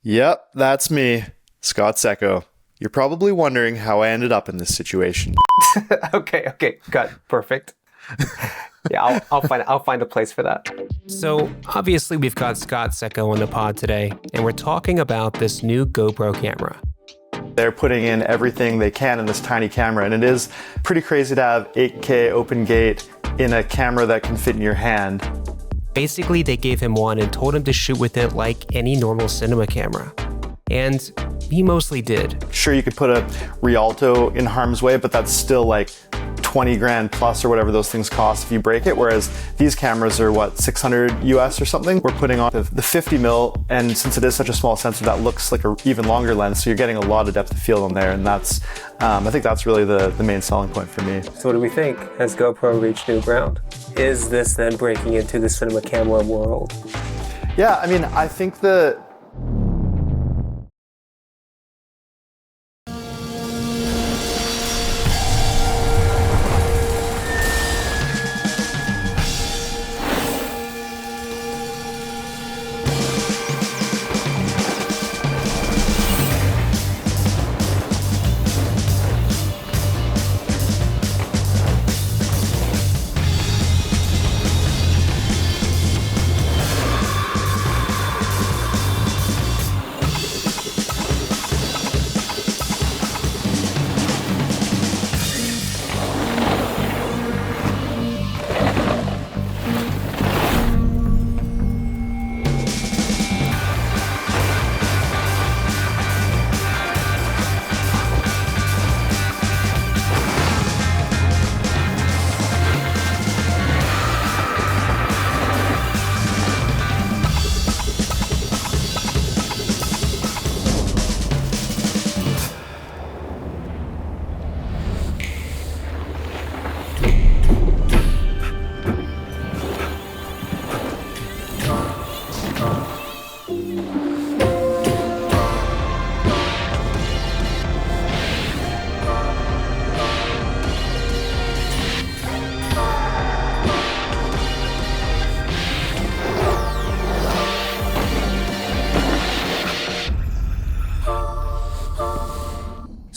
Yep, that's me, Scott Secco. You're probably wondering how I ended up in this situation. Okay, got it. Perfect. Yeah, I'll find a place for that. So obviously we've got Scott Secco on the pod today, and we're talking about this new GoPro camera. They're putting in everything they can in this tiny camera, and it is pretty crazy to have 8K open gate in a camera that can fit in your hand. Basically, they gave him one and told him to shoot with it like any normal cinema camera. And he mostly did. Sure, you could put a Rialto in harm's way, but that's still like 20 grand plus or whatever those things cost if you break it, whereas these cameras are what, 600 US or something? We're putting on the 50 mil, and since it is such a small sensor, that looks like an even longer lens, so you're getting a lot of depth of field on there, and that's, I think that's really the main selling point for me. So what do we think? Has GoPro reached new ground? Is this then breaking into the cinema camera world? Yeah, I mean, I think the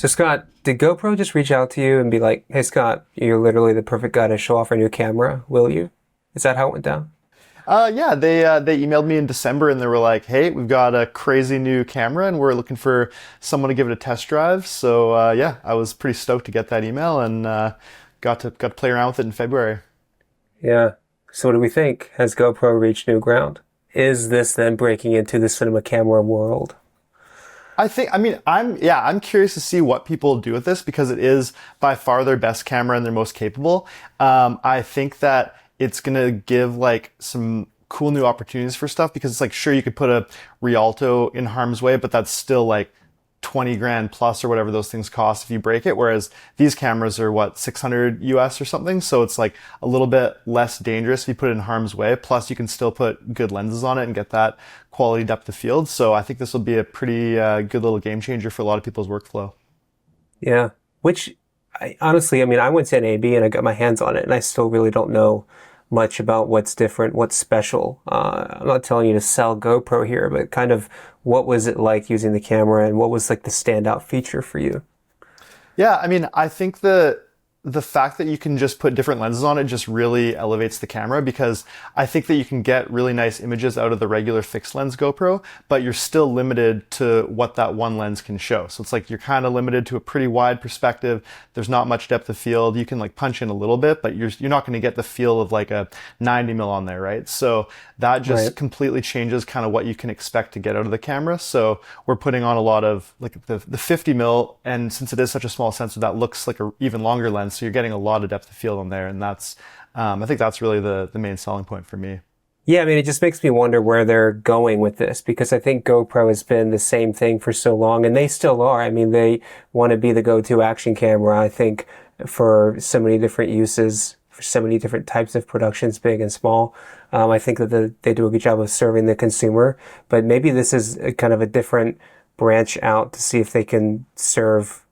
So Scott, did GoPro just reach out to you and be like, hey Scott, you're literally the perfect guy to show off our new camera, will you? Is that how it went down? Yeah, they emailed me in December and they were like, "Hey, we've got a crazy new camera and we're looking for someone to give it a test drive." So yeah, I was pretty stoked to get that email and got to play around with it in February. Yeah. So what do we think? Has GoPro reached new ground? Is this then breaking into the cinema camera world? I'm curious to see what people do with this because it is by far their best camera and their most capable. I think that it's gonna give like some cool new opportunities for stuff because it's like, sure, you could put a Rialto in harm's way, but that's still like 20 grand plus or whatever those things cost if you break it. Whereas these cameras are what, 600 US or something. So it's like a little bit less dangerous if you put it in harm's way. Plus you can still put good lenses on it and get that quality depth of field. So I think this will be a pretty good little game changer for a lot of people's workflow. Yeah. Which honestly, I mean, I went to NAB and I got my hands on it and I still really don't know much about what's different, what's special. I'm not telling you to sell GoPro here, but kind of what was it like using the camera and what was like the standout feature for you? Yeah, I mean, I think the fact that you can just put different lenses on it just really elevates the camera because I think that you can get really nice images out of the regular fixed lens GoPro, but you're still limited to what that one lens can show. So it's like you're kind of limited to a pretty wide perspective. There's not much depth of field. You can like punch in a little bit, but you're not going to get the feel of like a 90 mil on there, right? So that just completely changes kind of what you can expect to get out of the camera. So we're putting on a lot of like the 50 mil, and since it is such a small sensor, that looks like an even longer lens. So you're getting a lot of depth of field on there, and that's I think that's really the main selling point for me. Yeah, I mean, it just makes me wonder where they're going with this because I think GoPro has been the same thing for so long, and they still are. I mean, they want to be the go-to action camera, I think, for so many different uses, for so many different types of productions, big and small. I think that they do a good job of serving the consumer, but maybe this is a kind of a different branch out to see if they can serve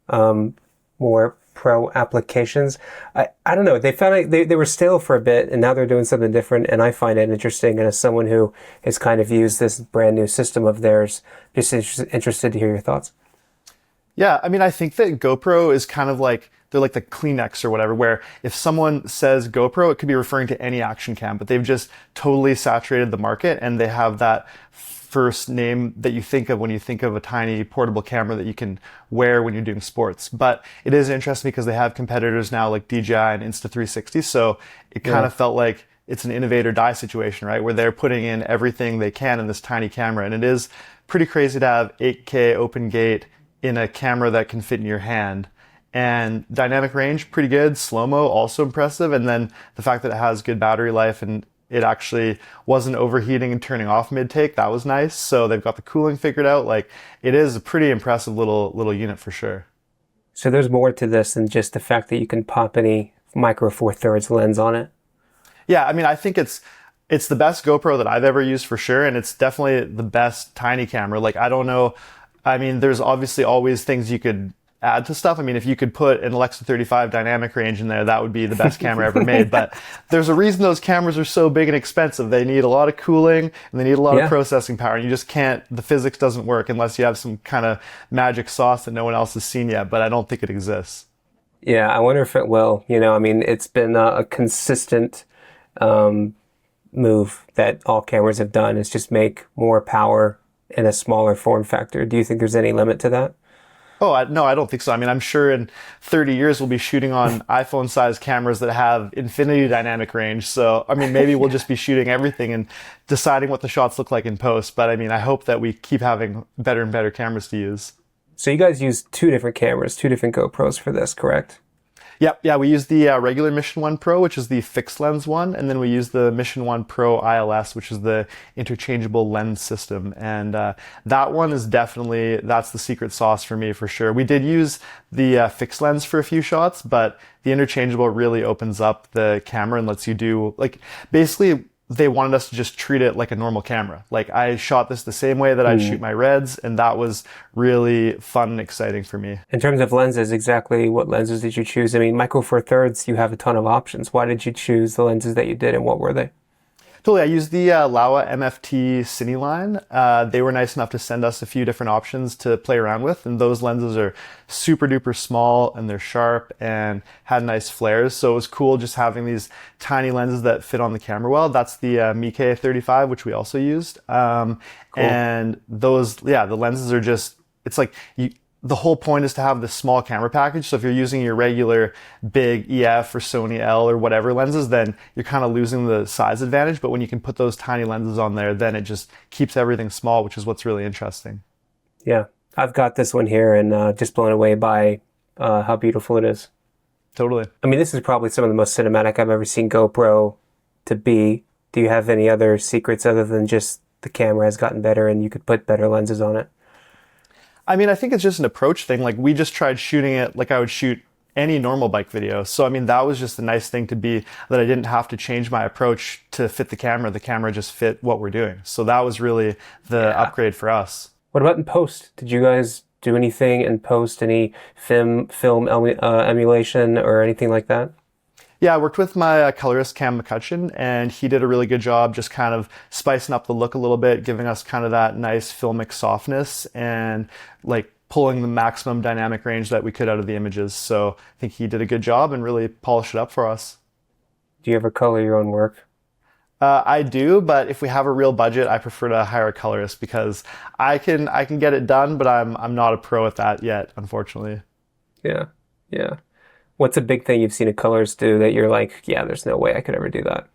more Pro applications. I don't know. They found like they were stale for a bit, and now they're doing something different, and I find it interesting. And as someone who has kind of used this brand new system of theirs, just interested to hear your thoughts. Yeah, I mean, I think that GoPro is kind of like, they're like the Kleenex or whatever, where if someone says GoPro, it could be referring to any action cam, but they've just totally saturated the market and they have that first name that you think of when you think of a tiny portable camera that you can wear when you're doing sports. But it is interesting because they have competitors now like DJI and Insta360, so it kind of felt like it's an innovate or die situation, right? Where they're putting in everything they can in this tiny camera. And it is pretty crazy to have 8K open gate in a camera that can fit in your hand. And dynamic range, pretty good. Slow-mo, also impressive. And then the fact that it has good battery life and it actually wasn't overheating and turning off mid-take, that was nice. So they've got the cooling figured out. Like, it is a pretty impressive little unit for sure. So there's more to this than just the fact that you can pop any micro four thirds lens on it. Yeah, I mean, I think it's the best GoPro that I've ever used for sure. And it's definitely the best tiny camera. Like, I don't know. I mean, there's obviously always things you could add to stuff. I mean, if you could put an Alexa 35 dynamic range in there, that would be the best camera ever made. But there's a reason those cameras are so big and expensive. They need a lot of cooling and they need a lot of processing power. And you just can't, the physics doesn't work unless you have some kind of magic sauce that no one else has seen yet. But I don't think it exists. Yeah, I wonder if it will. You know, I mean, it's been a consistent move that all cameras have done is just make more power in a smaller form factor. Do you think there's any limit to that? Oh, no, I don't think so. I mean, I'm sure in 30 years we'll be shooting on iPhone-sized cameras that have infinity dynamic range. So, I mean, maybe we'll just be shooting everything and deciding what the shots look like in post. But I mean, I hope that we keep having better and better cameras to use. So you guys use two different cameras, two different GoPros for this, correct? Yep, yeah, we use the regular Mission 1 Pro, which is the fixed lens one, and then we use the Mission 1 Pro ILS, which is the interchangeable lens system. And that one is definitely, that's the secret sauce for me for sure. We did use the fixed lens for a few shots, but the interchangeable really opens up the camera and lets you do, like, basically, they wanted us to just treat it like a normal camera. Like, I shot this the same way that I'd shoot my Reds, and that was really fun and exciting for me. In terms of lenses, exactly what lenses did you choose? I mean, micro four thirds, you have a ton of options. Why did you choose the lenses that you did, and what were they? Totally. I used the Laowa MFT Cine line. They were nice enough to send us a few different options to play around with, and those lenses are super duper small and they're sharp and had nice flares. So it was cool just having these tiny lenses that fit on the camera well. That's the Mike 35, which we also used. Cool. And those, yeah, the lenses are just, it's like the whole point is to have this small camera package. So if you're using your regular big EF or Sony L or whatever lenses, then you're kind of losing the size advantage. But when you can put those tiny lenses on there, then it just keeps everything small, which is what's really interesting. Yeah, I've got this one here and just blown away by how beautiful it is. Totally. I mean, this is probably some of the most cinematic I've ever seen GoPro to be. Do you have any other secrets other than just the camera has gotten better and you could put better lenses on it? I mean, I think it's just an approach thing. Like, we just tried shooting it like I would shoot any normal bike video. So, I mean, that was just a nice thing to be, that I didn't have to change my approach to fit the camera. The camera just fit what we're doing. So that was really the upgrade for us. What about in post? Did you guys do anything in post, any film emulation or anything like that? Yeah, I worked with my colorist, Cam McCutcheon, and he did a really good job just kind of spicing up the look a little bit, giving us kind of that nice filmic softness and like pulling the maximum dynamic range that we could out of the images. So I think he did a good job and really polished it up for us. Do you ever color your own work? I do, but if we have a real budget, I prefer to hire a colorist because I can get it done, but I'm not a pro at that yet, unfortunately. Yeah, yeah. What's a big thing you've seen a colorist do that you're like, yeah, there's no way I could ever do that?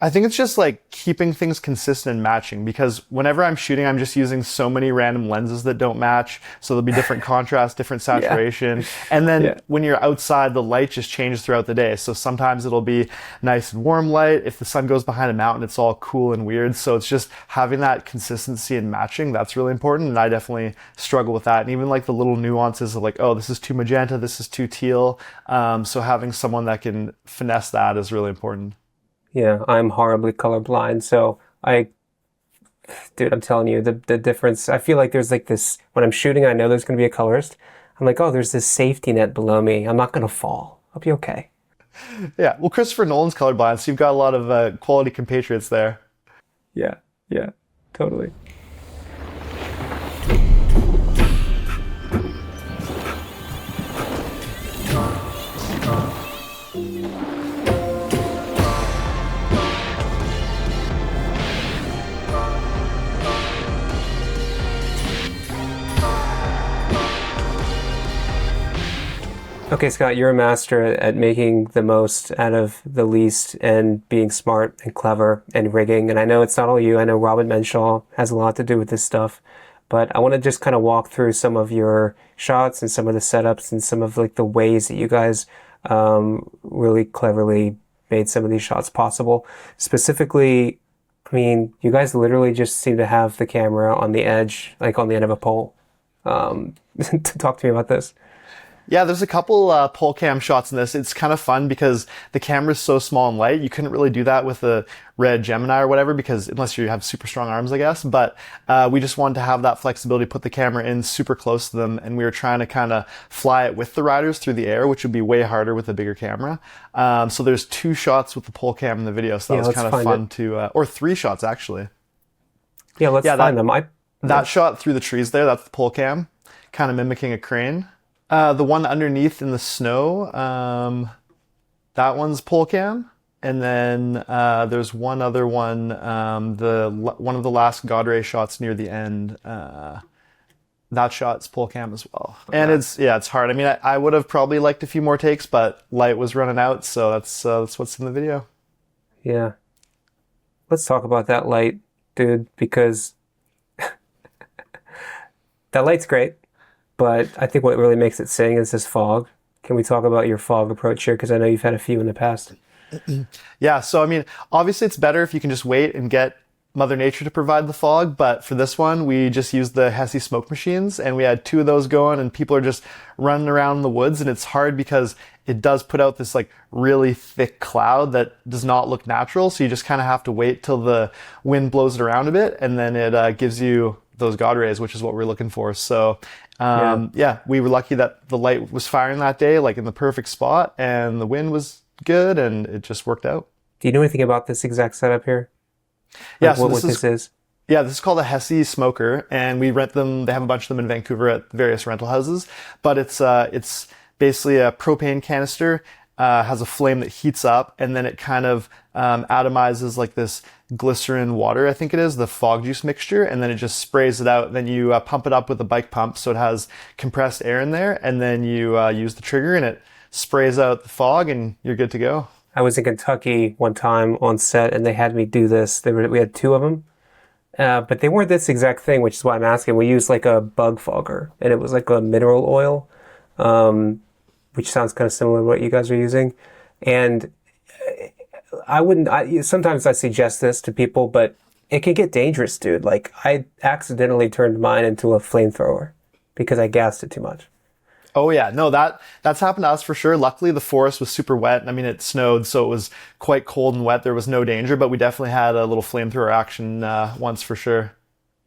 I think it's just like keeping things consistent and matching, because whenever I'm shooting, I'm just using so many random lenses that don't match. So there'll be different contrast, different saturation. And then when you're outside, the light just changes throughout the day. So sometimes it'll be nice and warm light. If the sun goes behind a mountain, it's all cool and weird. So it's just having that consistency and matching. That's really important. And I definitely struggle with that. And even like the little nuances of like, oh, this is too magenta, this is too teal. So having someone that can finesse that is really important. Yeah, I'm horribly colorblind, so dude, I'm telling you, the difference, I feel like there's like this, when I'm shooting, I know there's going to be a colorist. I'm like, oh, there's this safety net below me. I'm not going to fall. I'll be okay. Yeah, well, Christopher Nolan's colorblind, so you've got a lot of quality compatriots there. Yeah, yeah, totally. Okay, Scott, you're a master at making the most out of the least and being smart and clever and rigging. And I know it's not all you. I know Robin Menshaw has a lot to do with this stuff. But I want to just kind of walk through some of your shots and some of the setups and some of like the ways that you guys really cleverly made some of these shots possible. Specifically, I mean, you guys literally just seem to have the camera on the edge, like on the end of a pole. To talk to me about this. Yeah, there's a couple pole cam shots in this. It's kind of fun because the camera's so small and light. You couldn't really do that with a Red Gemini or whatever, because unless you have super strong arms, I guess. But we just wanted to have that flexibility, put the camera in super close to them, and we were trying to kind of fly it with the riders through the air, which would be way harder with a bigger camera. So there's 2 shots with the pole cam in the video, so that was kind of fun to, or 3 shots actually. Yeah, let's find them. That shot through the trees there, that's the pole cam, kind of mimicking a crane. The one underneath in the snow, that one's pole cam. And then there's one other one, one of the last God ray shots near the end. That shot's pole cam as well. And it's hard. I mean, I would have probably liked a few more takes, but light was running out, so that's what's in the video. Yeah. Let's talk about that light, dude, because that light's great. But I think what really makes it sing is this fog. Can we talk about your fog approach here? Because I know you've had a few in the past. Yeah, so I mean, obviously it's better if you can just wait and get Mother Nature to provide the fog. But for this one, we just used the Hesse smoke machines, and we had 2 of those going, and people are just running around in the woods. And it's hard because it does put out this like really thick cloud that does not look natural. So you just kind of have to wait till the wind blows it around a bit, and then it gives you those God rays, which is what we're looking for. So yeah, we were lucky that the light was firing that day, like in the perfect spot, and the wind was good, and it just worked out. Do you know anything about this exact setup here? Yeah, like so what this is? Yeah, this is called a Hesse smoker, and we rent them. They have a bunch of them in Vancouver at various rental houses, but it's basically a propane canister, has a flame that heats up, and then it kind of atomizes like this glycerin water, I think it is, the fog juice mixture, and then it just sprays it out. Then you pump it up with a bike pump, so it has compressed air in there, and then you use the trigger, and it sprays out the fog, and you're good to go. I was in Kentucky one time on set, and they had me do this. We had 2 of them, but they weren't this exact thing, which is why I'm asking. We used like a bug fogger, and it was like a mineral oil, which sounds kind of similar to what you guys are using. And sometimes I suggest this to people, but it can get dangerous, dude. Like, I accidentally turned mine into a flamethrower because I gassed it too much. Oh yeah, no, that's happened to us for sure. Luckily, the forest was super wet. I mean, it snowed, so it was quite cold and wet. There was no danger, but we definitely had a little flamethrower action once for sure.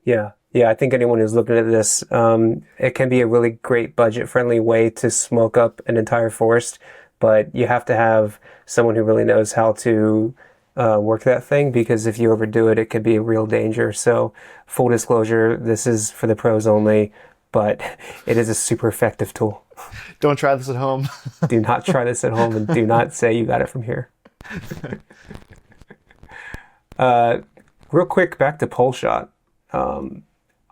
Yeah. Yeah, I think anyone who's looking at this, it can be a really great budget-friendly way to smoke up an entire forest, but you have to have someone who really knows how to work that thing, because if you overdo it, it could be a real danger. So, full disclosure, this is for the pros only, but it is a super effective tool. Don't try this at home. Do not try this at home, and do not say you got it from here. Real quick, back to pole shot.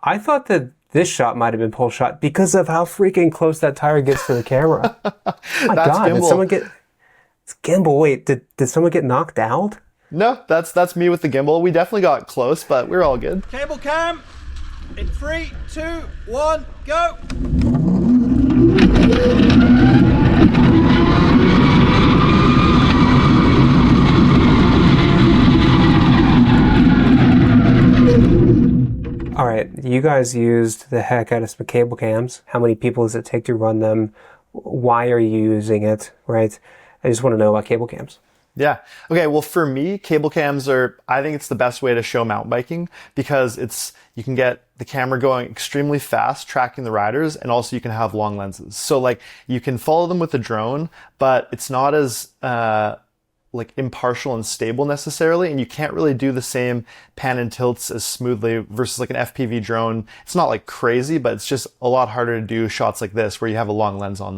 I thought that this shot might have been pole shot because of how freaking close that tire gets to the camera. My God, gimbal. Did someone get... It's gimbal. Wait, did someone get knocked out? No, that's me with the gimbal. We definitely got close, but we're all good. Cable cam, in 3, 2, 1, go! All right, you guys used the heck out of some cable cams. How many people does it take to run them? Why are you using it, right? I just want to know about cable cams. Yeah. Okay. Well, for me, cable cams I think it's the best way to show mountain biking, because you can get the camera going extremely fast, tracking the riders, and also you can have long lenses. So like you can follow them with a drone, but it's not as like impartial and stable necessarily, and you can't really do the same pan and tilts as smoothly versus like an FPV drone. It's not like crazy, but it's just a lot harder to do shots like this where you have a long lens on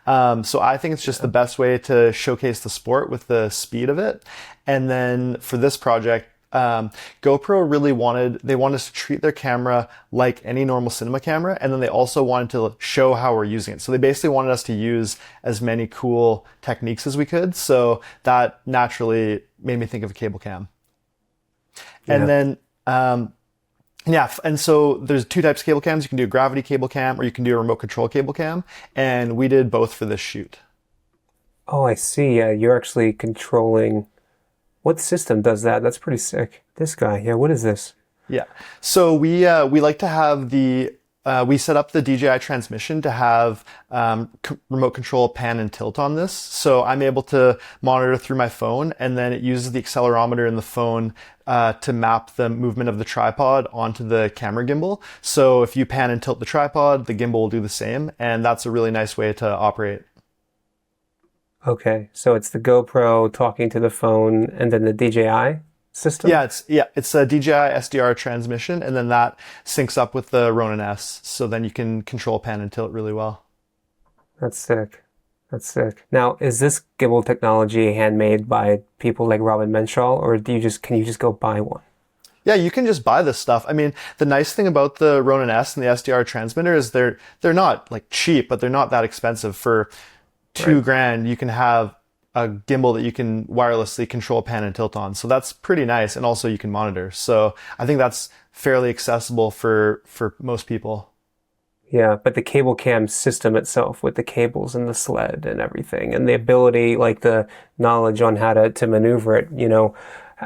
them. So I think it's just the best way to showcase the sport with the speed of it. And then for this project, GoPro really wanted us to treat their camera like any normal cinema camera, and then they also wanted to show how we're using it. So they basically wanted us to use as many cool techniques as we could. So that naturally made me think of a cable cam. Yeah. And then, and so there's two types of cable cams. You can do a gravity cable cam or you can do a remote control cable cam. And we did both for this shoot. Oh, I see. Yeah, you're actually controlling. What system does that? That's pretty sick. This guy, yeah, what is this? Yeah, so we like to have we set up the DJI transmission to have remote control pan and tilt on this. So I'm able to monitor through my phone, and then it uses the accelerometer in the phone to map the movement of the tripod onto the camera gimbal. So if you pan and tilt the tripod, the gimbal will do the same, and that's a really nice way to operate. Okay, so it's the GoPro talking to the phone and then the DJI system? Yeah, it's a DJI SDR transmission, and then that syncs up with the Ronin S, so then you can control pan and tilt really well. That's sick. That's sick. Now, is this gimbal technology handmade by people like Robin Menschall, or can you just go buy one? Yeah, you can just buy this stuff. I mean, the nice thing about the Ronin S and the SDR transmitter is they're not like cheap, but they're not that expensive. For $2,000, you can have a gimbal that you can wirelessly control pan and tilt on. So that's pretty nice. And also you can monitor. So I think that's fairly accessible for most people. Yeah, but the cable cam system itself with the cables and the sled and everything and the ability, like the knowledge on how to maneuver it,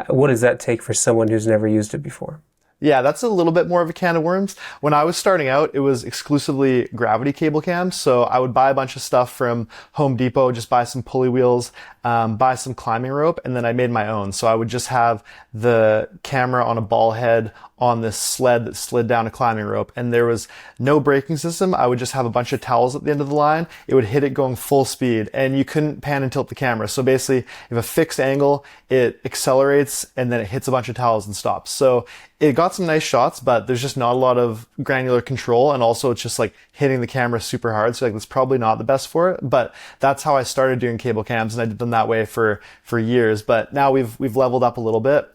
what does that take for someone who's never used it before? Yeah, that's a little bit more of a can of worms. When I was starting out, it was exclusively gravity cable cams. So I would buy a bunch of stuff from Home Depot, just buy some pulley wheels, buy some climbing rope, and then I made my own. So I would just have the camera on a ball head on this sled that slid down a climbing rope, and there was no braking system. I would just have a bunch of towels at the end of the line. It would hit it going full speed, and you couldn't pan and tilt the camera. So basically, you have a fixed angle, it accelerates, and then it hits a bunch of towels and stops. So it got some nice shots, but there's just not a lot of granular control, and also it's just like hitting the camera super hard. So like that's probably not the best for it, but that's how I started doing cable cams, and I did them that way for years. But now we've leveled up a little bit.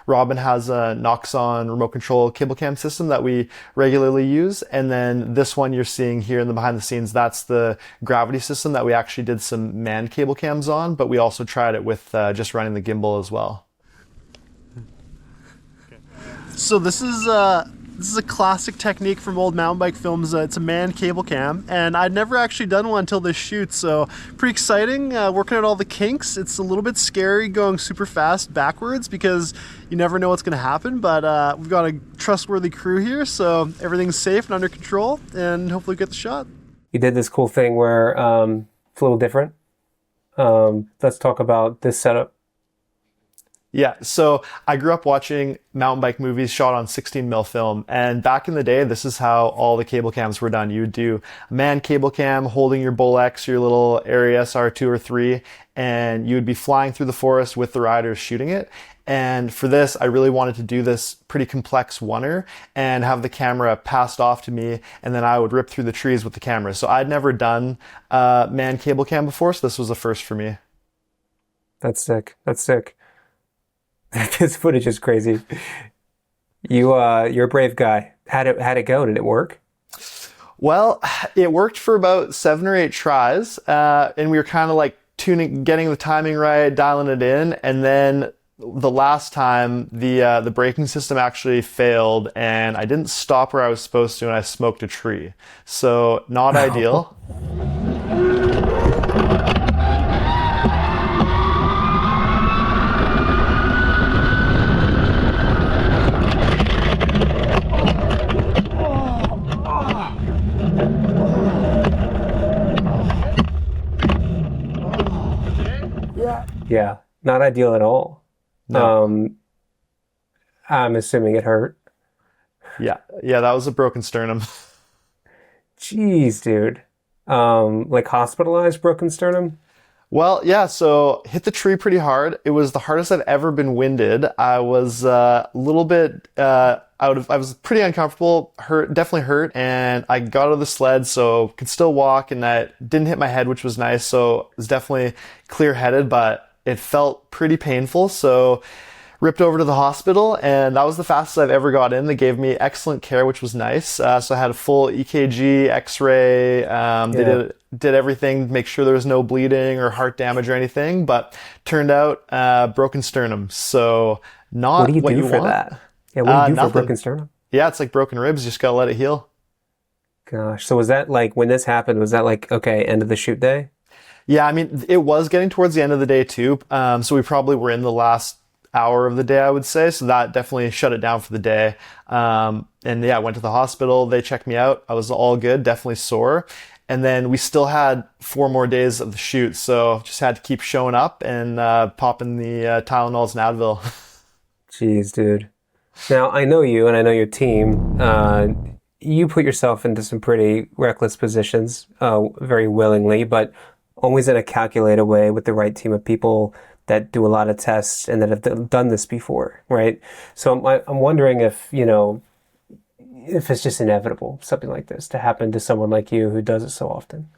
Robin has a Noxon remote control cable cam system that we regularly use, and then this one you're seeing here in the behind the scenes, that's the gravity system that we actually did some manned cable cams on, but we also tried it with just running the gimbal as well. So this is a classic technique from old mountain bike films. It's a manned cable cam, and I'd never actually done one until this shoot, so pretty exciting. Working out all the kinks. It's a little bit scary going super fast backwards because you never know what's going to happen, but we've got a trustworthy crew here, so everything's safe and under control, and hopefully get the shot. You did this cool thing where it's a little different. Let's talk about this setup. Yeah, so I grew up watching mountain bike movies shot on 16mm film, and back in the day, this is how all the cable cams were done. You would do a manned cable cam holding your Bull-X, your little Area SR2 or 3, and you would be flying through the forest with the riders shooting it. And for this, I really wanted to do this pretty complex oneer and have the camera passed off to me, and then I would rip through the trees with the camera. So I'd never done manned cable cam before, so this was a first for me. That's sick. That's sick. This footage is crazy. You're a brave guy. How'd it go? Did it work? Well, it worked for about 7 or 8 tries, and we were kind of like getting the timing right, dialing it in, and then the last time the braking system actually failed, and I didn't stop where I was supposed to, and I smoked a tree. So not ideal. Yeah, not ideal at all. No. I'm assuming it hurt. Yeah, yeah, that was a broken sternum. Jeez, dude. Like hospitalized broken sternum? Well, yeah, so hit the tree pretty hard. It was the hardest I've ever been winded. I was a little bit I was pretty uncomfortable, hurt, definitely hurt, and I got out of the sled, so could still walk, and I didn't hit my head, which was nice, so it was definitely clear-headed, but it felt pretty painful, so ripped over to the hospital, and that was the fastest I've ever got in. They gave me excellent care, which was nice. So I had a full EKG, X-ray. They did everything to make sure there was no bleeding or heart damage or anything, but turned out broken sternum. So not What do you what do you for want. that? Yeah, what do you do for Nothing. broken sternum? Yeah, it's like broken ribs. You just gotta let it heal. Gosh, so was that like when this happened? Was that like okay, end of the shoot day? Yeah, I mean, it was getting towards the end of the day too. So we probably were in the last hour of the day, I would say. So that definitely shut it down for the day. And yeah, I went to the hospital. They checked me out. I was all good, definitely sore. And then we still had 4 more days of the shoot. So just had to keep showing up and popping the Tylenols and Advil. Jeez, dude. Now, I know you and I know your team. You put yourself into some pretty reckless positions very willingly, but always in a calculated way with the right team of people that do a lot of tests and that have done this before, right? So I'm wondering if, if it's just inevitable, something like this to happen to someone like you who does it so often.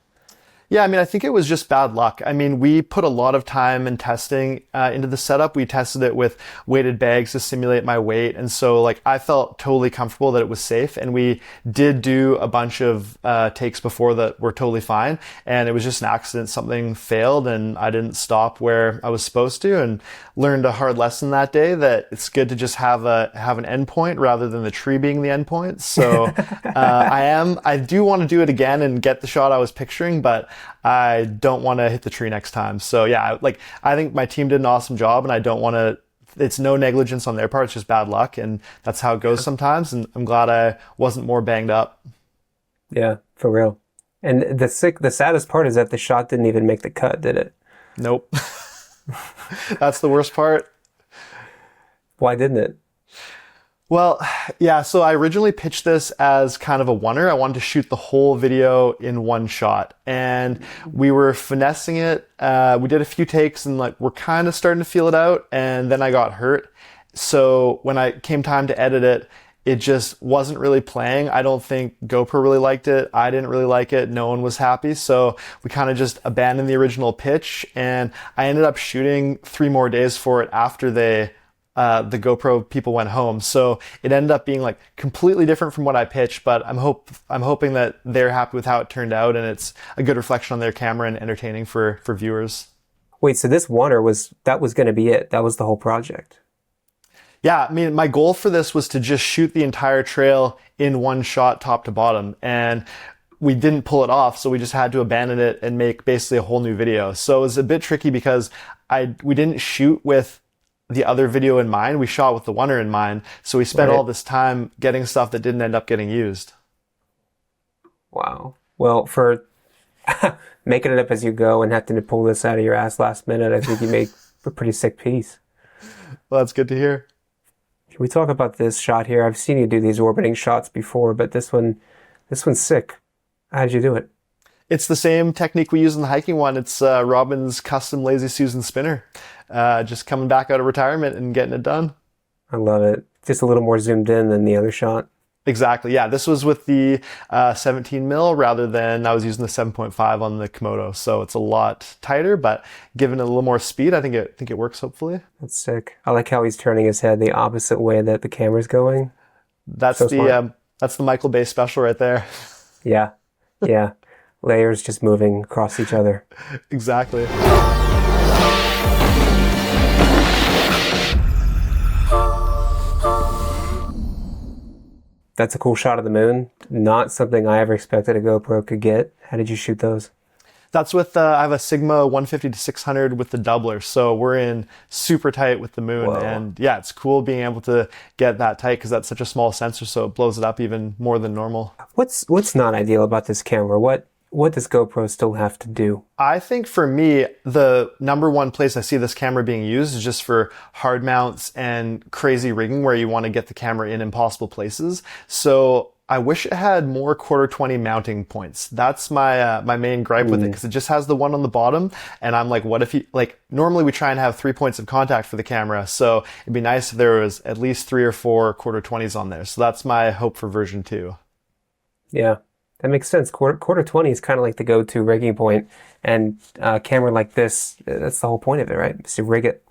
Yeah, I mean, I think it was just bad luck. I mean, we put a lot of time and testing into the setup. We tested it with weighted bags to simulate my weight. And so, like, I felt totally comfortable that it was safe. And we did do a bunch of takes before that were totally fine. And it was just an accident. Something failed and I didn't stop where I was supposed to, and learned a hard lesson that day that it's good to just have an end point rather than the tree being the end point. So I do want to do it again and get the shot I was picturing, but I don't want to hit the tree next time. So yeah, I think my team did an awesome job, and I don't want to, it's no negligence on their part. It's just bad luck, and that's how it goes sometimes. And I'm glad I wasn't more banged up. Yeah, for real. And the saddest part is that the shot didn't even make the cut, did it? Nope. That's the worst part. Why didn't it? Well, yeah, so I originally pitched this as kind of a oneer. I wanted to shoot the whole video in one shot, and we were finessing it. We did a few takes and we're kind of starting to feel it out, and then I got hurt. So when I came time to edit it, it just wasn't really playing. I don't think GoPro really liked it. I didn't really like it. No one was happy. So we kind of just abandoned the original pitch, and I ended up shooting 3 more days for it after the GoPro people went home. So it ended up being completely different from what I pitched, but I'm hoping that they're happy with how it turned out, and it's a good reflection on their camera and entertaining for viewers. Wait, so this oneer was going to be it? That was the whole project? Yeah, I mean, my goal for this was to just shoot the entire trail in one shot, top to bottom, and we didn't pull it off, so we just had to abandon it and make basically a whole new video. So it was a bit tricky because we didn't shoot with the other video in mind. We shot with the oneer in mind, so we spent all this time getting stuff that didn't end up getting used. Wow. Well, for making it up as you go and having to pull this out of your ass last minute, I think you make a pretty sick piece. Well, that's good to hear. Can we talk about this shot here? I've seen you do these orbiting shots before, but this one's sick. How'd you do it? It's the same technique we use in the hiking one. It's Robin's custom Lazy Susan spinner. Just coming back out of retirement and getting it done. I love it. Just a little more zoomed in than the other shot. Exactly. Yeah, this was with the 17 mil rather than I was using the 7.5 on the Komodo. So it's a lot tighter, but given it a little more speed, I think it works. Hopefully. That's sick. I like how he's turning his head the opposite way that the camera's going. That's so that's the Michael Bay special right there. Yeah. Yeah. Layers just moving across each other. Exactly. That's a cool shot of the moon. Not something I ever expected a GoPro could get. How did you shoot those? That's with, I have a Sigma 150 to 600 with the doubler. So we're in super tight with the moon. Whoa. And yeah, it's cool being able to get that tight because that's such a small sensor. So it blows it up even more than normal. What's not ideal about this camera? What what does GoPro still have to do? I think for me, the number one place I see this camera being used is just for hard mounts and crazy rigging where you want to get the camera in impossible places. So I wish it had more quarter 20 mounting points. That's my my main gripe with it, because it just has the one on the bottom, and I'm like, what if you, like, normally we try and have 3 points of contact for the camera, so it'd be nice if there was at least 3 or 4 quarter 20s on there. So that's my hope for version 2. Yeah, that makes sense. Quarter 20 is kind of like the go-to rigging point, and a camera like this, that's the whole point of it, right? Is to rig it.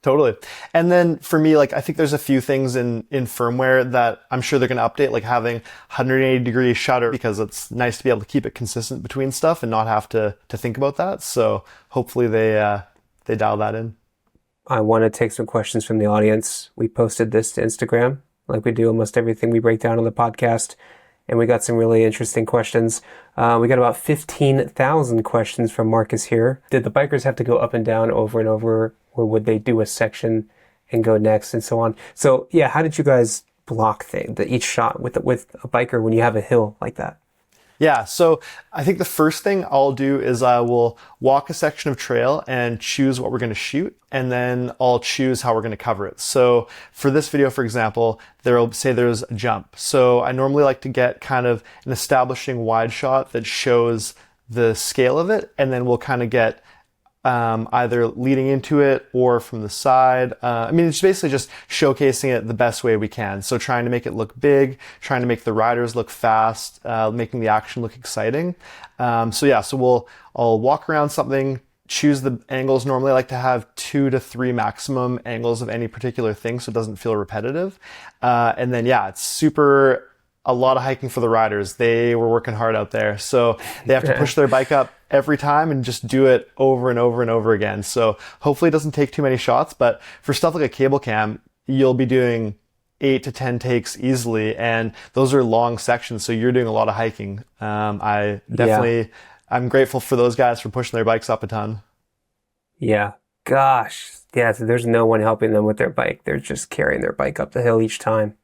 Totally. And then for me, like, I think there's a few things in firmware that I'm sure they're going to update, like having 180-degree shutter, because it's nice to be able to keep it consistent between stuff and not have to think about that. So hopefully they dial that in. I want to take some questions from the audience. We posted this to Instagram, like we do almost everything we break down on the podcast, and we got some really interesting questions. We got about 15,000 questions from Marcus here. Did the bikers have to go up and down over and over, or would they do a section and go next, and so on? So yeah, how did you guys block each shot with a biker when you have a hill like that? Yeah, so I think the first thing I'll do is I will walk a section of trail and choose what we're going to shoot, and then I'll choose how we're going to cover it. So for this video, for example, there's a jump. So I normally like to get kind of an establishing wide shot that shows the scale of it, and then we'll kind of get either leading into it or from the side. I mean, it's basically just showcasing it the best way we can. So trying to make it look big, trying to make the riders look fast, making the action look exciting. So I'll walk around something, choose the angles. Normally I like to have 2 to 3 maximum angles of any particular thing, so it doesn't feel repetitive. And then, yeah, it's a lot of hiking for the riders. They were working hard out there. So they have to push their bike up every time and just do it over and over and over again. So hopefully it doesn't take too many shots, but for stuff like a cable cam, you'll be doing 8 to 10 takes easily, and those are long sections, so you're doing a lot of hiking. I'm grateful for those guys for pushing their bikes up a ton. Yeah. Gosh. Yeah, so there's no one helping them with their bike. They're just carrying their bike up the hill each time.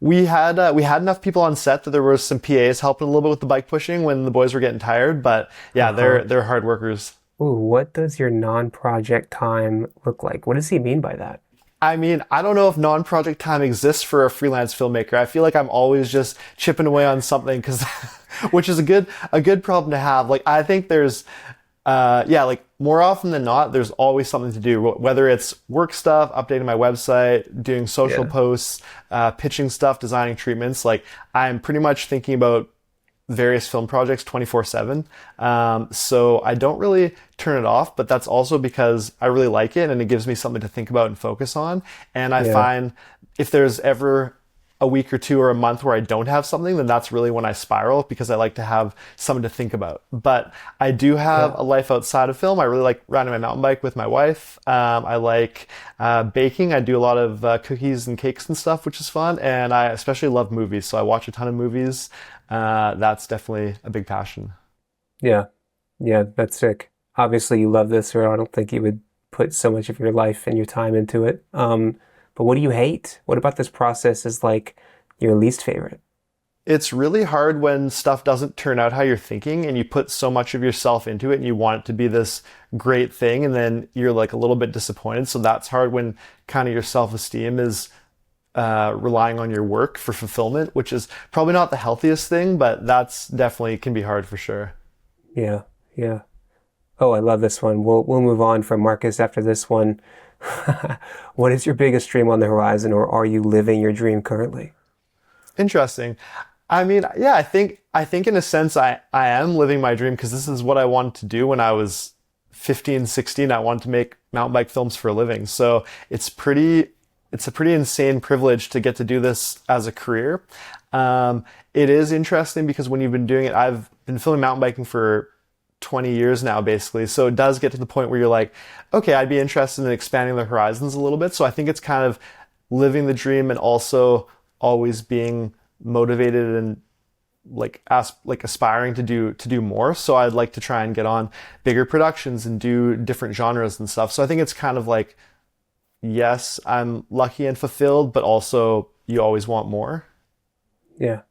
We had enough people on set that there was some PAs helping a little bit with the bike pushing when the boys were getting tired, but yeah, they're hard workers. Ooh, what does your non-project time look like? What does he mean by that? I mean, I don't know if non-project time exists for a freelance filmmaker. I feel like I'm always just chipping away on something, which is a good problem to have. Like, I think there's like more often than not, there's always something to do, whether it's work stuff, updating my website, doing social posts, pitching stuff, designing treatments. Like, I'm pretty much thinking about various film projects 24/7. So I don't really turn it off, but that's also because I really like it and it gives me something to think about and focus on. And I find if there's ever a week or 2 or a month where I don't have something, then that's really when I spiral, because I like to have something to think about. But I do have a life outside of film. I really like riding my mountain bike with my wife. I like baking. I do a lot of cookies and cakes and stuff, which is fun. And I especially love movies, so I watch a ton of movies. That's definitely a big passion. Yeah, that's sick. Obviously you love this, or I don't think you would put so much of your life and your time into it. But what do you hate? What about this process is like your least favorite? It's really hard when stuff doesn't turn out how you're thinking and you put so much of yourself into it and you want it to be this great thing, and then you're like a little bit disappointed. So that's hard when kind of your self-esteem is relying on your work for fulfillment, which is probably not the healthiest thing, but that's definitely can be hard for sure. Yeah. Oh, I love this one. We'll move on from Marcus after this one. What is your biggest dream on the horizon, or are you living your dream currently? Interesting. I mean, yeah, I think in a sense I am living my dream, because this is what I wanted to do when I was 15, 16. I wanted to make mountain bike films for a living. So it's a pretty insane privilege to get to do this as a career. It is interesting because when you've been doing it, I've been filming mountain biking for 20 years now, basically. So it does get to the point where you're like, okay, I'd be interested in expanding the horizons a little bit. So I think it's kind of living the dream and also always being motivated and like aspiring to do more. So I'd like to try and get on bigger productions and do different genres and stuff. So I think it's kind of like, yes, I'm lucky and fulfilled, but also you always want more. Yeah.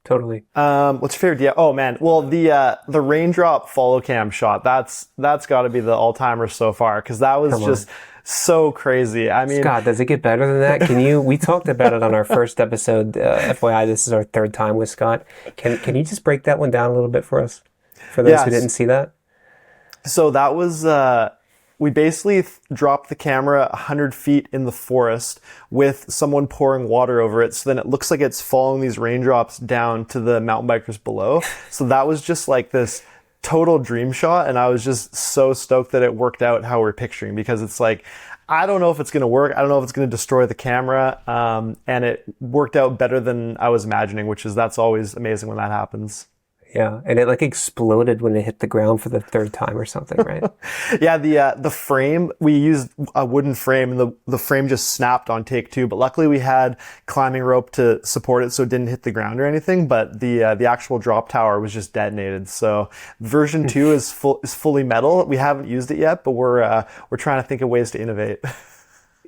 Totally. What's your favorite? Yeah. Oh man. Well, the raindrop follow cam shot. That's got to be the all timer so far because that was just so crazy. I mean, Scott, does it get better than that? We talked about it on our first episode. FYI, this is our third time with Scott. Can you just break that one down a little bit for us? For those who didn't see that? So that was, we basically dropped the camera 100 feet in the forest with someone pouring water over it. So then it looks like it's following these raindrops down to the mountain bikers below. So that was just like this total dream shot. And I was just so stoked that it worked out how we're picturing, because it's like, I don't know if it's going to work. I don't know if it's going to destroy the camera. And it worked out better than I was imagining, that's always amazing when that happens. Yeah, and it like exploded when it hit the ground for the third time or something, right? Yeah, the frame, we used a wooden frame, and the frame just snapped on take two. But luckily we had climbing rope to support it, so it didn't hit the ground or anything. But the actual drop tower was just detonated. So version 2 is fully metal. We haven't used it yet, but we're trying to think of ways to innovate.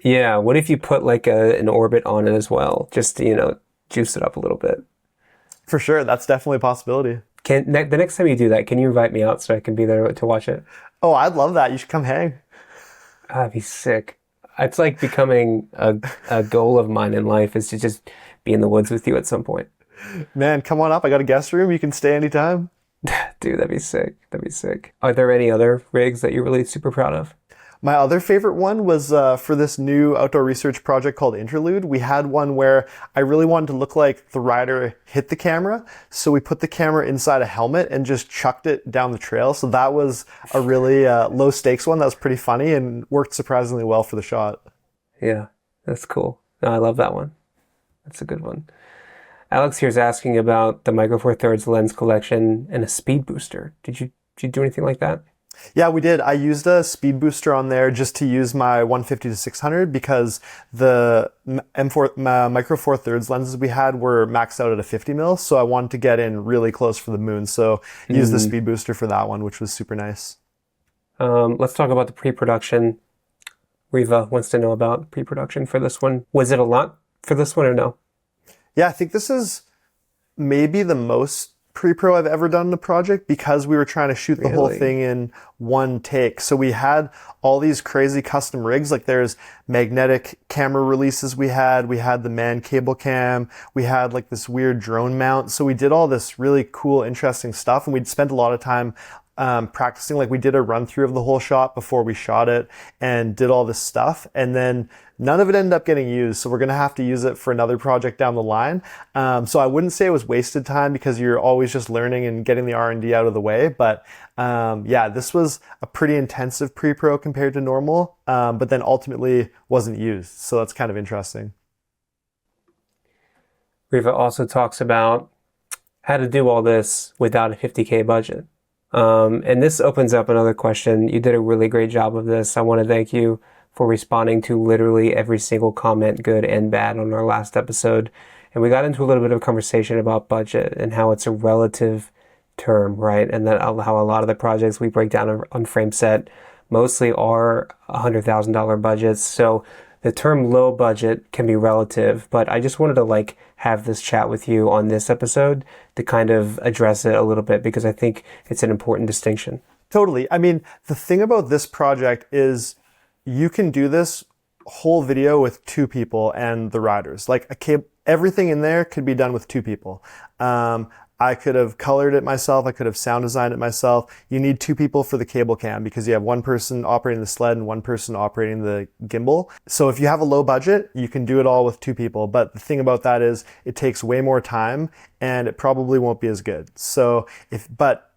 Yeah, what if you put like an orbit on it as well, just to, juice it up a little bit? For sure, that's definitely a possibility. The next time you do that, can you invite me out so I can be there to watch it? Oh, I'd love that. You should come hang. That'd be sick. It's like becoming a goal of mine in life is to just be in the woods with you at some point. Man, come on up. I got a guest room. You can stay anytime. Dude, that'd be sick. That'd be sick. Are there any other rigs that you're really super proud of? My other favorite one was for this new outdoor research project called Interlude. We had one where I really wanted to look like the rider hit the camera. So we put the camera inside a helmet and just chucked it down the trail. So that was a really low stakes one. That was pretty funny and worked surprisingly well for the shot. Yeah, that's cool. No, I love that one. That's a good one. Alex here's asking about the Micro Four Thirds lens collection and a speed booster. Did you do anything like that? Yeah, we did. I used a speed booster on there just to use my 150 to 600 because the Micro Four Thirds lenses we had were maxed out at a 50 mil. So I wanted to get in really close for the moon. So use the speed booster for that one, which was super nice. Let's talk about the pre-production. Riva wants to know about pre-production for this one. Was it a lot for this one or no? Yeah, I think this is maybe the most pre-pro I've ever done in a project because we were trying to shoot the whole thing in one take. So we had all these crazy custom rigs. Like there's magnetic camera releases we had the man cable cam, we had like this weird drone mount. So we did all this really cool, interesting stuff, and we'd spent a lot of time practicing. Like we did a run through of the whole shot before we shot it and did all this stuff, and then none of it ended up getting used, so we're going to have to use it for another project down the line. So I wouldn't say it was wasted time because you're always just learning and getting the R&D out of the way. But yeah, this was a pretty intensive pre-pro compared to normal, but then ultimately wasn't used. So that's kind of interesting. Riva also talks about how to do all this without a $50K budget. And this opens up another question. You did a really great job of this. I want to thank you for responding to literally every single comment, good and bad, on our last episode. And we got into a little bit of a conversation about budget and how it's a relative term, right? And that how a lot of the projects we break down on Frame Set mostly are $100,000 budgets. So the term low budget can be relative, but I just wanted to have this chat with you on this episode to kind of address it a little bit because I think it's an important distinction. Totally. I mean, the thing about this project is you can do this whole video with 2 people and the riders. Everything in there could be done with 2 people. I could have colored it myself. I could have sound designed it myself. You need 2 people for the cable cam because you have 1 person operating the sled and 1 person operating the gimbal. So if you have a low budget, you can do it all with 2 people. But the thing about that is it takes way more time and it probably won't be as good. So if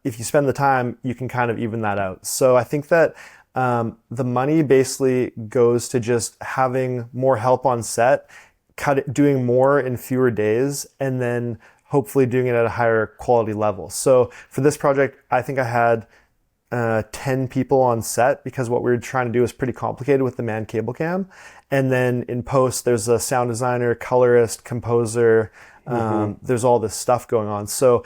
you spend the time, you can kind of even that out. So I think that the money basically goes to just having more help on set, doing more in fewer days, and then hopefully doing it at a higher quality level. So for this project, I think I had 10 people on set because what we were trying to do was pretty complicated with the man cable cam. And then in post, there's a sound designer, colorist, composer. There's all this stuff going on. So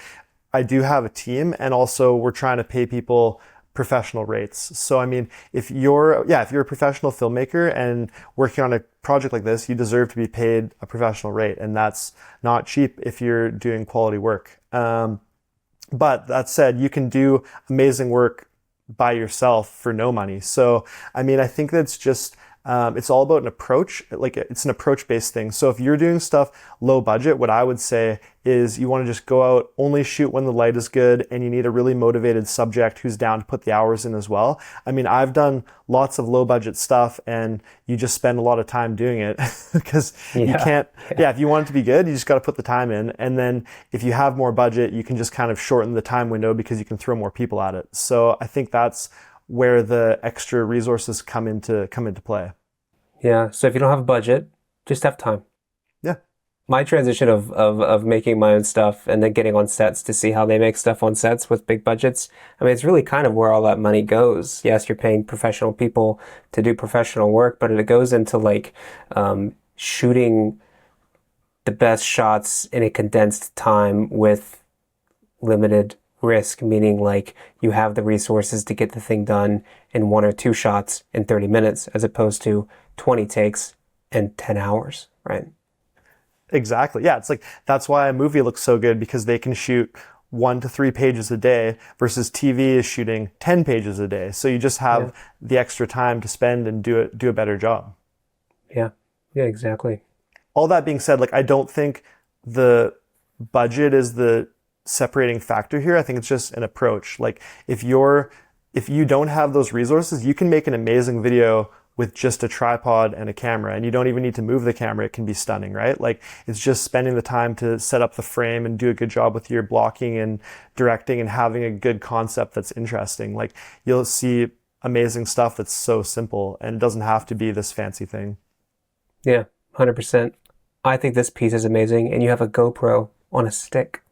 I do have a team, and also we're trying to pay people professional rates. So I mean, if you're a professional filmmaker and working on a project like this, you deserve to be paid a professional rate, and that's not cheap if you're doing quality work. But that said, you can do amazing work by yourself for no money. So I mean, I think that's just it's all about an approach. Like, it's an approach-based thing. So if you're doing stuff low budget, what I would say is you want to just go out, only shoot when the light is good, and you need a really motivated subject who's down to put the hours in as well. I mean, I've done lots of low budget stuff, and you just spend a lot of time doing it because you can't, if you want it to be good, you just got to put the time in. And then if you have more budget, you can just kind of shorten the time window because you can throw more people at it. So I think that's where the extra resources come into play. Yeah. So if you don't have a budget, just have time. Yeah. My transition of making my own stuff and then getting on sets to see how they make stuff on sets with big budgets. I mean, it's really kind of where all that money goes. Yes, you're paying professional people to do professional work, but it goes into like shooting the best shots in a condensed time with limited risk, meaning like you have the resources to get the thing done in 1 or 2 shots in 30 minutes as opposed to 20 takes and 10 hours, right? Exactly. Yeah, it's like that's why a movie looks so good, because they can shoot 1 to 3 pages a day versus TV is shooting 10 pages a day. So you just have the extra time to spend and do a better job. Yeah. Yeah, exactly. All that being said, like, I don't think the budget is the separating factor here. I think it's just an approach. Like, if you don't have those resources, you can make an amazing video with just a tripod and a camera, and you don't even need to move the camera. It can be stunning, right? Like, it's just spending the time to set up the frame and do a good job with your blocking and directing and having a good concept that's interesting. Like, you'll see amazing stuff that's so simple, and it doesn't have to be this fancy thing. Yeah, 100%. I think this piece is amazing, and you have a GoPro on a stick.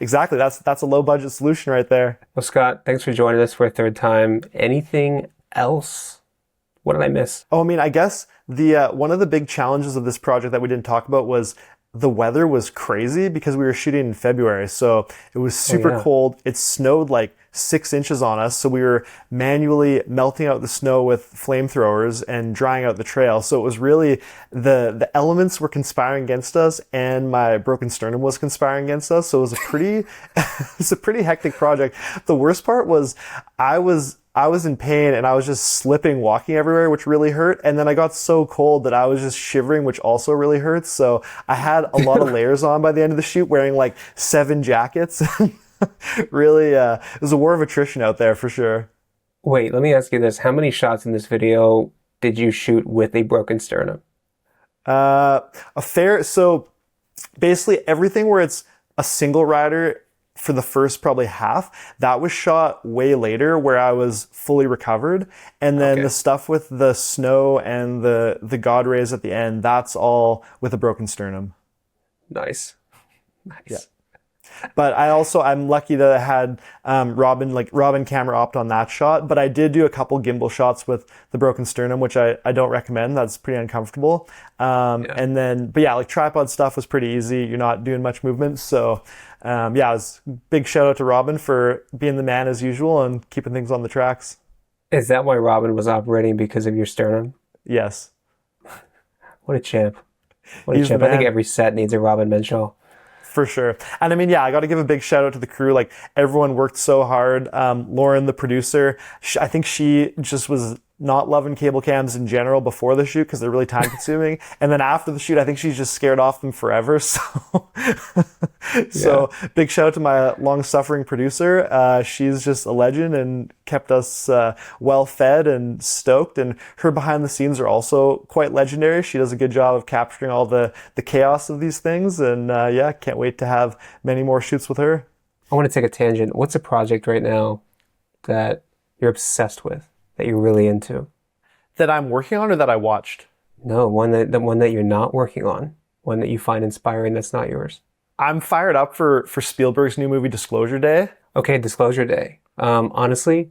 Exactly. That's a low budget solution right there. Well, Scott, thanks for joining us for a third time. Anything else? What did I miss? Oh, I mean, I guess the one of the big challenges of this project that we didn't talk about was the weather was crazy because we were shooting in February. So it was super cold. It snowed like 6 inches on us. So we were manually melting out the snow with flamethrowers and drying out the trail. So it was really the elements were conspiring against us, and my broken sternum was conspiring against us. So it was a pretty hectic project. The worst part was I was in pain, and I was just slipping walking everywhere, which really hurt. And then I got so cold that I was just shivering, which also really hurts. So I had a lot of layers on by the end of the shoot, wearing like 7 jackets. Really, it was a war of attrition out there for sure. Wait, let me ask you this. How many shots in this video did you shoot with a broken sternum? So basically everything where it's a single rider for the first probably half, that was shot way later where I was fully recovered. And then the stuff with the snow and the God rays at the end, that's all with a broken sternum. Nice. Yeah. But I'm lucky that I had Robin camera opt on that shot. But I did do a couple gimbal shots with the broken sternum, which I don't recommend. That's pretty uncomfortable. And then, like tripod stuff was pretty easy. You're not doing much movement. So it was big shout out to Robin for being the man as usual and keeping things on the tracks. Is that why Robin was operating, because of your sternum? Yes. What a champ. What a champ. I think every set needs a Robin Menschel. For sure. And I mean, I got to give a big shout out to the crew. Like, everyone worked so hard. Lauren, the producer, I think she just was not loving cable cams in general before the shoot because they're really time consuming. And then after the shoot, I think she's just scared off them forever. So big shout out to my long suffering producer. She's just a legend and kept us well fed and stoked. And her behind the scenes are also quite legendary. She does a good job of capturing all the chaos of these things. And can't wait to have many more shoots with her. I want to take a tangent. What's a project right now that you're obsessed with, that you're really into? That I'm working on or that I watched? No, the one that you're not working on, one that you find inspiring that's not yours. I'm fired up for Spielberg's new movie, Disclosure Day. Okay, Disclosure Day. Honestly,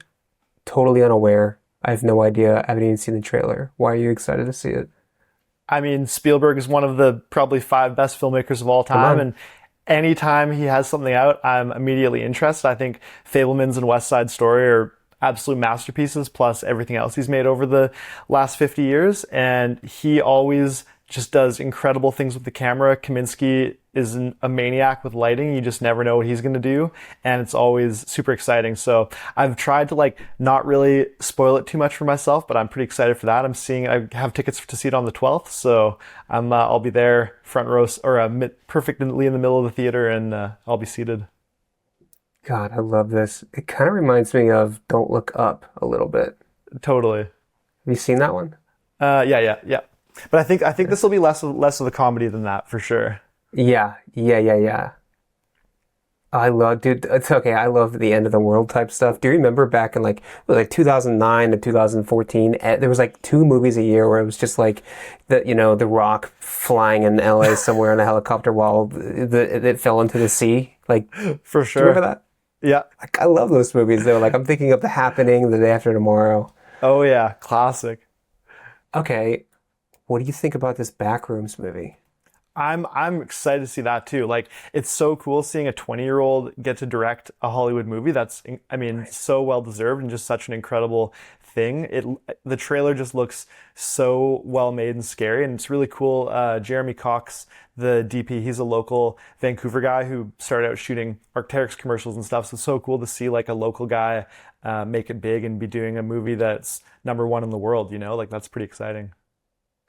totally unaware. I have no idea. I haven't even seen the trailer. Why are you excited to see it? I mean, Spielberg is one of the probably 5 best filmmakers of all time, anytime he has something out, I'm immediately interested. I think Fablemans and West Side Story are absolute masterpieces, plus everything else he's made over the last 50 years. And he always just does incredible things with the camera. Kaminsky is a maniac with lighting. You just never know what he's going to do. And it's always super exciting. So I've tried to like not really spoil it too much for myself, but I'm pretty excited for that. I have tickets to see it on the 12th. So I'll be there front row or perfectly in the middle of the theater, and I'll be seated. God, I love this. It kind of reminds me of Don't Look Up a little bit. Totally. Have you seen that one? Yeah. But I think this will be less of a comedy than that for sure. Yeah. Dude, it's okay. I love the end of the world type stuff. Do you remember back in like 2009 to 2014, there was like 2 movies a year where it was just like the Rock flying in LA somewhere in a helicopter while it fell into the sea. Like, for sure. Do you remember that? Yeah. Like, I love those movies though. Like, I'm thinking of The Happening, The Day After Tomorrow. Oh yeah, classic. Okay, what do you think about this Backrooms movie? I'm excited to see that too. Like, it's so cool seeing a 20-year-old get to direct a Hollywood movie. That's, I mean, so well deserved and just such an incredible thing. The trailer just looks so well made and scary, and it's really cool. Jeremy Cox, the DP, he's a local Vancouver guy who started out shooting Arc'teryx commercials and stuff. So it's so cool to see like a local guy make it big and be doing a movie that's #1 in the world. Like, that's pretty exciting.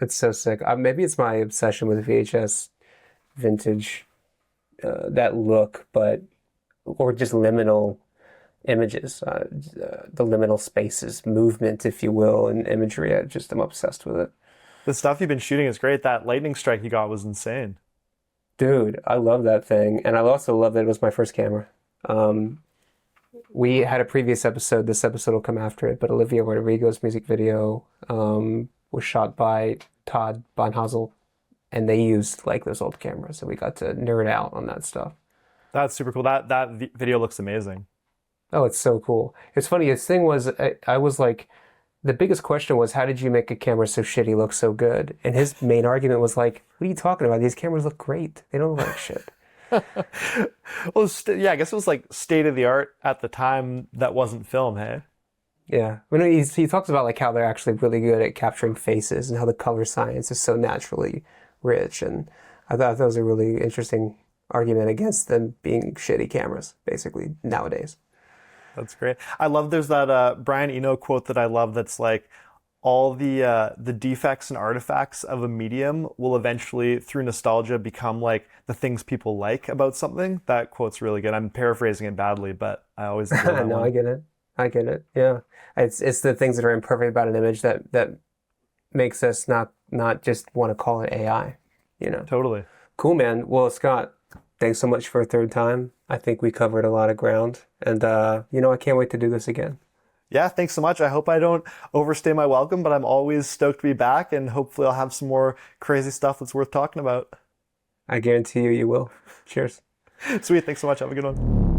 It's so sick. Maybe it's my obsession with VHS vintage, that look, or just liminal images, the liminal spaces, movement, if you will, and imagery. I'm obsessed with it. The stuff you've been shooting is great. That lightning strike you got was insane. Dude, I love that thing. And I also love that it was my first camera. We had a previous episode. This episode will come after it, but Olivia Rodrigo's music video was shot by Todd Bonhazel, and they used like those old cameras, so we got to nerd out on that stuff. That's super cool. That video looks amazing. Oh, it's so cool. It's funny. His thing was, I was like, the biggest question was, how did you make a camera so shitty look so good? And his main argument was like, what are you talking about? These cameras look great. They don't look like shit. Well, I guess it was like state of the art at the time that wasn't film, hey? Yeah. He talks about like how they're actually really good at capturing faces and how the color science is so naturally rich. And I thought that was a really interesting argument against them being shitty cameras, basically, nowadays. That's great. I love there's that Brian Eno quote that I love that's like, all the defects and artifacts of a medium will eventually, through nostalgia, become like the things people like about something. That quote's really good. I'm paraphrasing it badly, but I always enjoy that No, one. I get it. Yeah. It's the things that are imperfect about an image that makes us not just want to call it AI, Totally. Cool, man. Well, Scott, thanks so much for a third time. I think we covered a lot of ground, and I can't wait to do this again. Yeah, thanks so much. I hope I don't overstay my welcome, but I'm always stoked to be back, and hopefully I'll have some more crazy stuff that's worth talking about. I guarantee you will. Cheers. Sweet. Thanks so much. Have a good one.